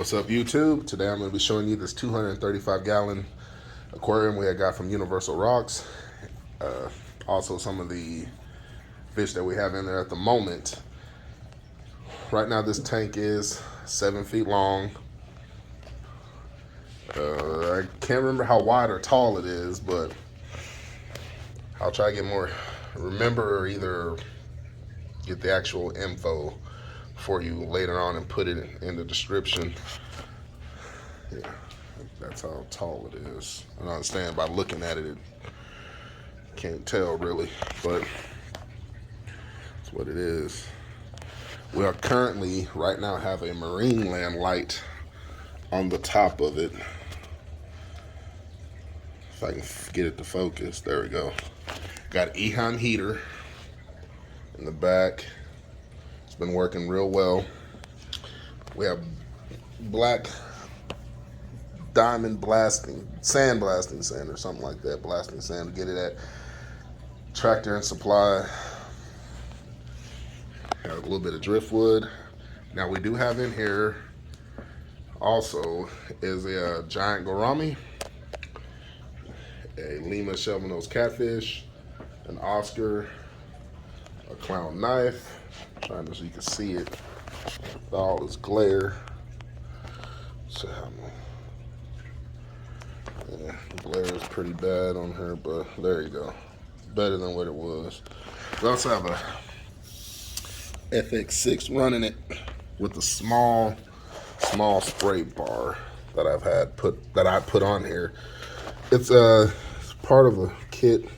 What's up, YouTube? Today I'm going to be showing you this 235-gallon aquarium we had got from Universal Rocks. Also some of the fish that we have in there at the moment. Right now this tank is 7 feet long. I can't remember how wide or tall it is, but I'll try to get more. Remember, or either get the actual info for you later on and put it in the description. Yeah, that's how tall it is. I understand by looking at it, can't tell really, but that's what it is. We are currently, right now, have a marine land light on the top of it. If I can get it to focus, there we go. Got EHON heater in the back. It's been working real well. We have black diamond sand or something like that. Blasting sand to get it at Tractor and Supply. Got a little bit of driftwood. Now we do have in here also is a giant gourami, a Lima shovel-nosed catfish, an Oscar, a clown knife. I'm trying to so you can see it with all this glare. So yeah, the glare is pretty bad on her, but there you go. Better than what it was. We also have a FX6 running it with a small spray bar that I put on here. It's part of a kit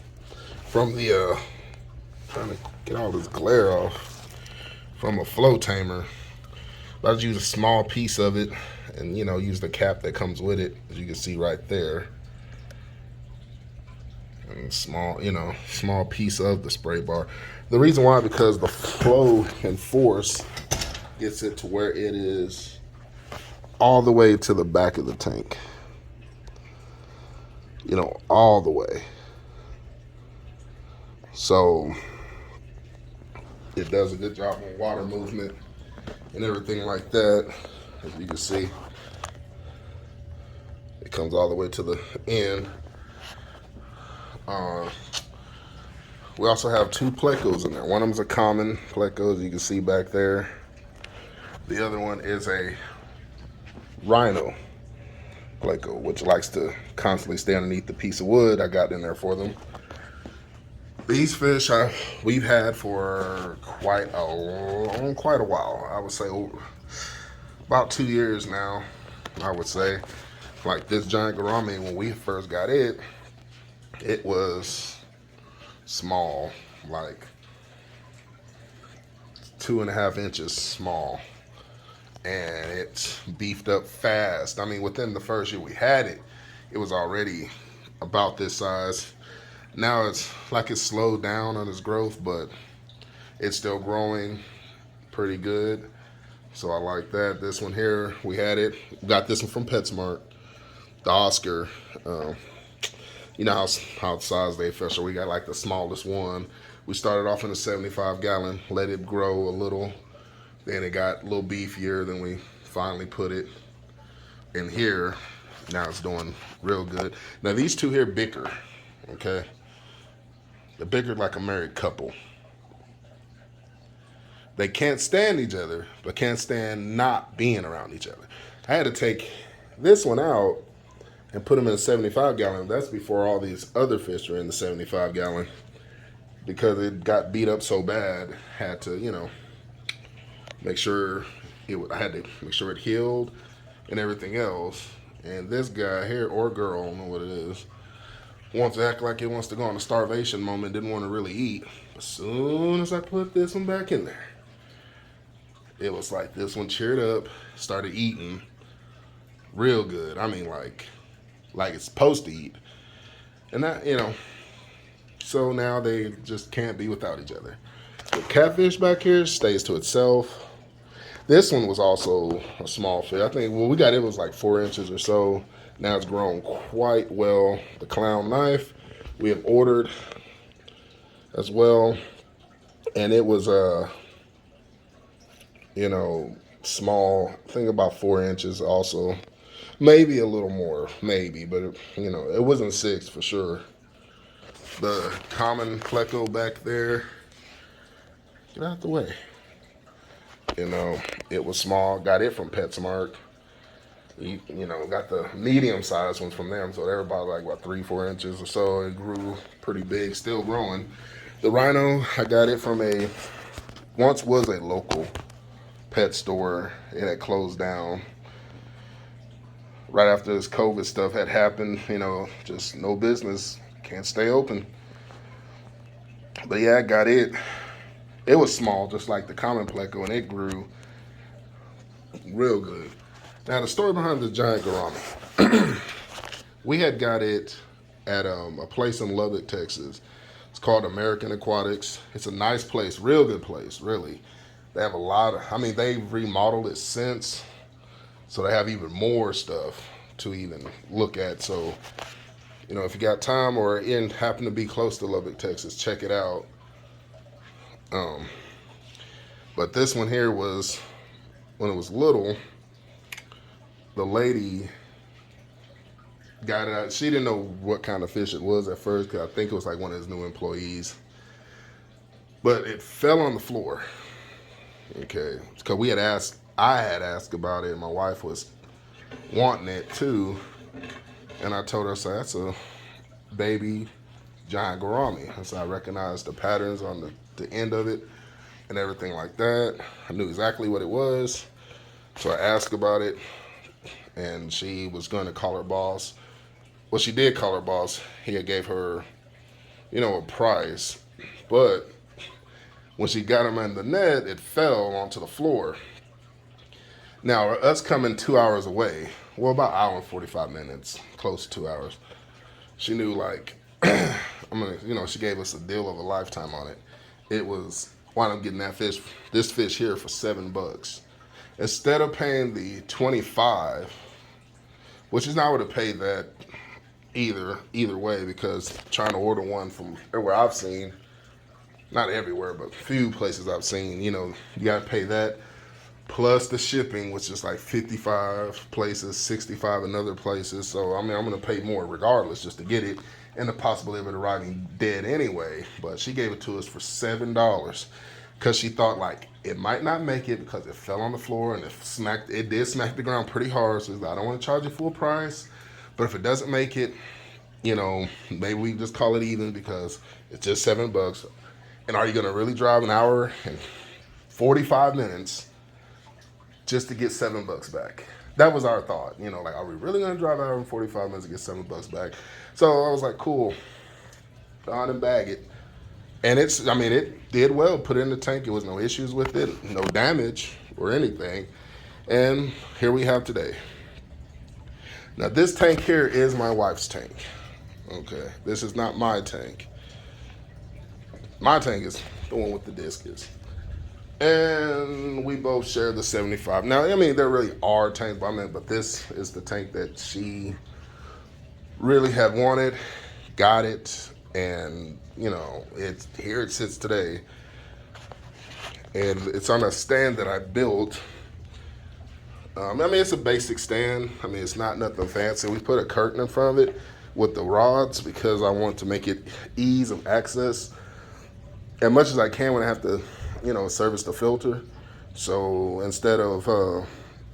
from the trying to get all this glare off, from a flow tamer. I just use a small piece of it and use the cap that comes with it, as you can see right there. And small piece of the spray bar. The reason why, because the flow and force gets it to where it is all the way to the back of the tank. All the way. So it does a good job on water movement and everything like that. As you can see, it comes all the way to the end. We also have two plecos in there. One of them's a common pleco, as you can see back there. The other one is a rhino pleco, which likes to constantly stay underneath the piece of wood I got in there for them. These fish we've had for quite a while. I would say about 2 years now. I would say, like this giant gourami, when we first got it, it was small, like 2.5 inches small, and it beefed up fast. I mean, within the first year we had it, it was already about this size. Now it's like it's slowed down on its growth, but it's still growing pretty good. So I like that. This one here, we got this one from PetSmart, the Oscar. You know how size they fish. So we got like the smallest one. We started off in a 75-gallon, let it grow a little. Then it got a little beefier. Then we finally put it in here. Now it's doing real good. Now these two here bicker, okay? They're bickered like a married couple. They can't stand each other, but can't stand not being around each other. I had to take this one out and put them in a 75-gallon. That's before all these other fish are in the 75-gallon, because it got beat up so bad. Had to, make sure I had to make sure it healed and everything else. And this guy here, or girl, I don't know what it is, wants to act like it wants to go on a starvation moment, didn't want to really eat. As soon as I put this one back in there, it was like this one cheered up, started eating real good. I mean, like it's supposed to eat. And that, so now they just can't be without each other. The catfish back here stays to itself. This one was also a small fish. I think when we got it was like 4 inches or so. Now it's grown quite well. The clown knife we have ordered as well. And it was small, I think about 4 inches also. Maybe a little more, maybe, but it wasn't 6 for sure. The common pleco back there, get out the way. It was small. Got it from PetSmart. Got the medium sized ones from them. So they're about like, what, 3-4 inches or so. It grew pretty big, still growing. The rhino, I got it from once was a local pet store. It had closed down right after this COVID stuff had happened. Just no business, can't stay open. But yeah, I got it. It was small, just like the common pleco, and it grew real good. Now, the story behind the giant gourami. We had got it at a place in Lubbock, Texas. It's called American Aquatics. It's a nice place, real good place, really. They have a lot of, they've remodeled it since, so they have even more stuff to even look at. So, if you got time or happen to be close to Lubbock, Texas, check it out. But this one here was, when it was little, the lady got it out. She didn't know what kind of fish it was at first, because I think it was like one of his new employees. But it fell on the floor. Okay. Because I had asked about it, and my wife was wanting it too. And I told her, that's a baby giant gourami. So I recognized the patterns on the end of it and everything like that. I knew exactly what it was. So I asked about it, and she was going to call her boss. Well, she did call her boss. He gave her, a price. But when she got him in the net, it fell onto the floor. Now, us coming 2 hours away, well, about an hour and 45 minutes, close to 2 hours, she knew, she gave us a deal of a lifetime on it. It was, wound up getting this fish here for $7. Instead of paying the 25, which is not would have paid that either way, because trying to order one from everywhere I've seen, not everywhere, but few places I've seen, you got to pay that plus the shipping, which is like 55 places, 65 in other places. So, I'm going to pay more regardless just to get it, and the possibility of it arriving dead anyway. But she gave it to us for $7 because she thought it might not make it because it fell on the floor and it did smack the ground pretty hard. So I don't want to charge you full price, but if it doesn't make it, maybe we just call it even because it's just $7. And are you going to really drive an hour and 45 minutes just to get $7 back? That was our thought. Are we really going to drive an hour and 45 minutes to get $7 back? So I was like, cool, on and bag it. And it did well, put it in the tank. There was no issues with it, no damage or anything. And here we have today. Now, this tank here is my wife's tank. Okay, this is not my tank. My tank is the one with the discus. And we both share the 75. Now, there really are tanks, but this is the tank that she really had wanted, got it, and, it's here it sits today. And it's on a stand that I built. It's a basic stand. It's not nothing fancy. We put a curtain in front of it with the rods because I want to make it ease of access as much as I can when I have to, service the filter. So instead of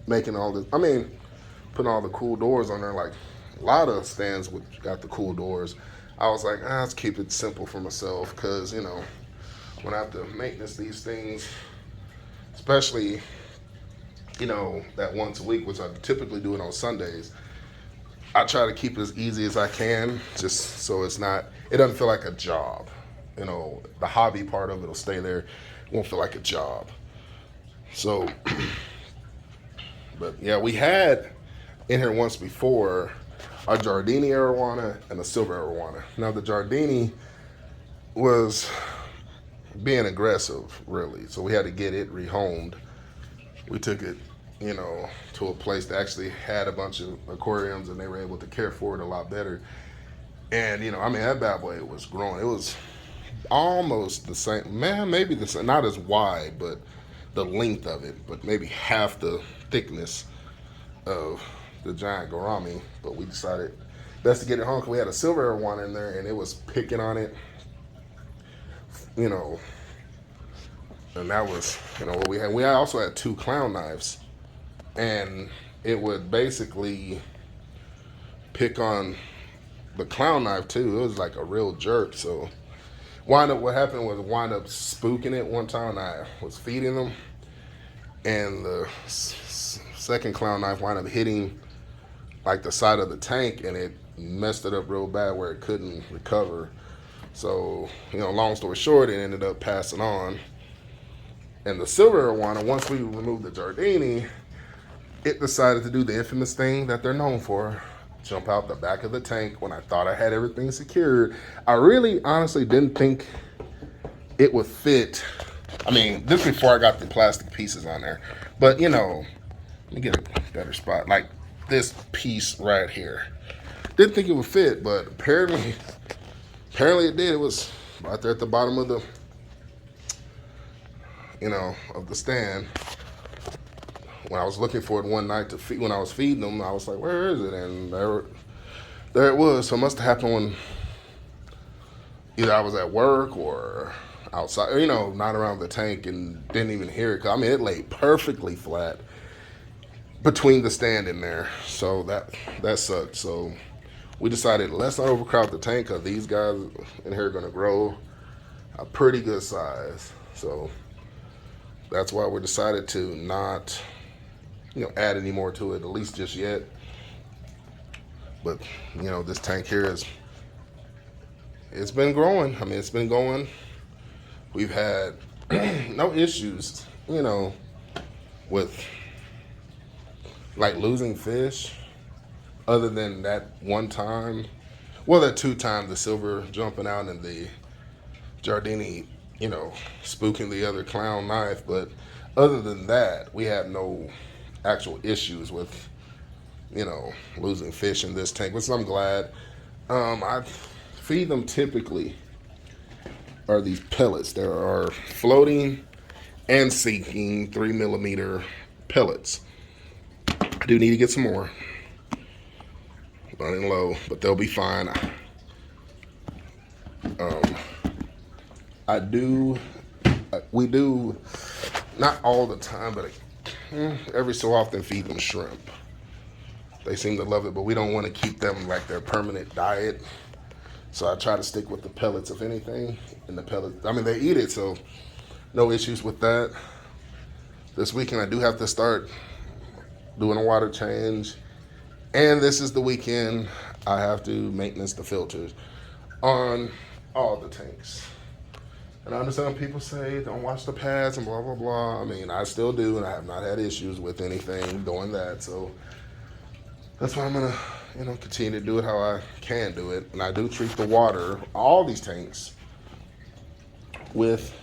making all this, putting all the cool doors on there, like a lot of stands got the cool doors, I was like, let's keep it simple for myself because, when I have to maintenance these things, especially, that once a week, which I typically do it on Sundays, I try to keep it as easy as I can, just so it doesn't feel like a job. The hobby part of it will stay there. It won't feel like a job. So, but yeah, we had in here once before a Giardini arowana and a silver arowana. Now, the Giardini was being aggressive, really. So we had to get it rehomed. We took it, to a place that actually had a bunch of aquariums, and they were able to care for it a lot better. And, that bad boy was growing. It was almost the same, maybe the same, not as wide, but the length of it, but maybe half the thickness of the giant gourami. But we decided best to get it home because we had a silver arowana in there and it was picking on it, you know. And that was, you know, what we had. We also had 2 clown knives, and it would basically pick on the clown knife too. It was like a real jerk. So what happened was wind up spooking it one time. I was feeding them, and the second clown knife wound up hitting like the side of the tank, and it messed it up real bad where it couldn't recover. So, you know, long story short, it ended up passing on. And the silver arowana, once we removed the Giardini, it decided to do the infamous thing that they're known for. Jump out the back of the tank when I thought I had everything secured. I really honestly didn't think it would fit. I mean, this before I got the plastic pieces on there. But, you know, let me get a better spot. Like this piece right here. Didn't think it would fit, but apparently it did. It was right there at the bottom of the, you know, of the stand. When I was looking for it one night to feed, when I was feeding them, I was like, "Where is it?" And there it was. So it must have happened when either I was at work or outside, you know, not around the tank, and didn't even hear it. 'Cause, I mean, it lay perfectly flat between the stand in there. So that sucked. So we decided let's not overcrowd the tank because these guys in here are gonna grow a pretty good size. So that's why we decided to not, you know, add any more to it, at least just yet. But, you know, this tank here it's been growing. I mean, it's been going. We've had no issues, you know, with like losing fish other than that one time. Well, that 2 times, the silver jumping out and the Giardini, you know, spooking the other clown knife. But other than that, we have no actual issues with, you know, losing fish in this tank, which I'm glad. I feed them typically are these pellets. There are floating and sinking 3mm pellets. I do need to get some more. Running low, but they'll be fine. We do, not all the time, but every so often feed them shrimp. They seem to love it, but we don't want to keep them like their permanent diet. So I try to stick with the pellets, if anything. And the pellets, I mean, they eat it, so no issues with that. This weekend I do have to start doing a water change. And this is the weekend I have to maintenance the filters on all the tanks. And I understand people say don't wash the pads and blah, blah, blah. I mean, I still do, and I have not had issues with anything doing that. So that's why I'm going to, you know, continue to do it how I can do it. And I do treat the water, all these tanks, with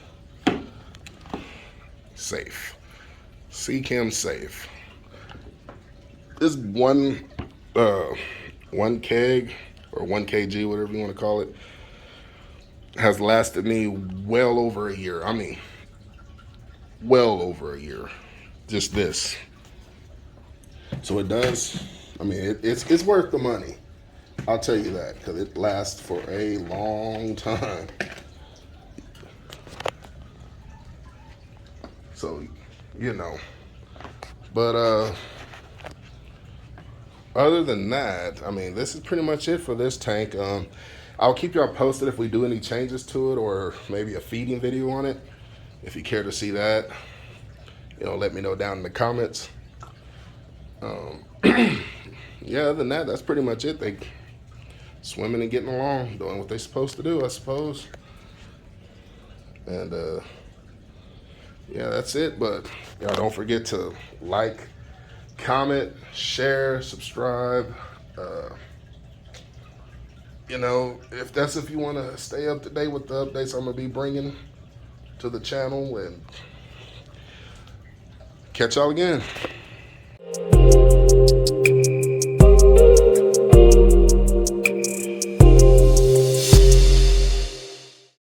Safe. Seachem Safe. This one keg or 1 kg, whatever you want to call it, has lasted me well over a year. I mean, well over a year. Just this. So it does. I mean, it's worth the money. I'll tell you that, because it lasts for a long time. So, you know. But other than that, I mean, this is pretty much it for this tank. I'll keep y'all posted if we do any changes to it, or maybe a feeding video on it. If you care to see that, you know, let me know down in the comments. Yeah, other than that, that's pretty much it. They swimming and getting along, doing what they're supposed to do, I suppose. And yeah, that's it. But y'all don't forget to like, comment, share, subscribe. You know, if you want to stay up to date with the updates I'm gonna be bringing to the channel, and catch y'all again.